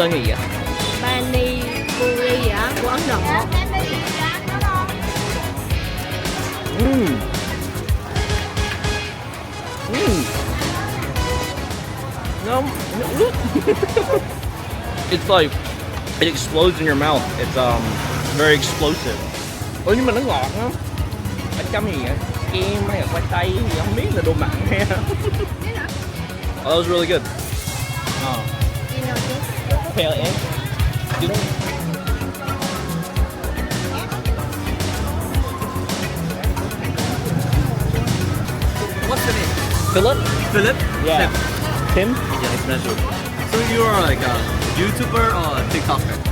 tên gì vậy? Pani Puri hả? Của Ấn Độ. Mm. Mm. No, look. It's like it explodes in your mouth. It's very explosive. Ủa nhưng mà nó ngọt lắm. Ở trong gì vậy? Kem hay là khoai tây thì không biết là đồ mặn hay. Oh, that was really good. Oh. Pale egg. What's the name? Philip? Philip? Yeah. Tim? Yeah, it's pleasure. So you are like a YouTuber or a TikToker?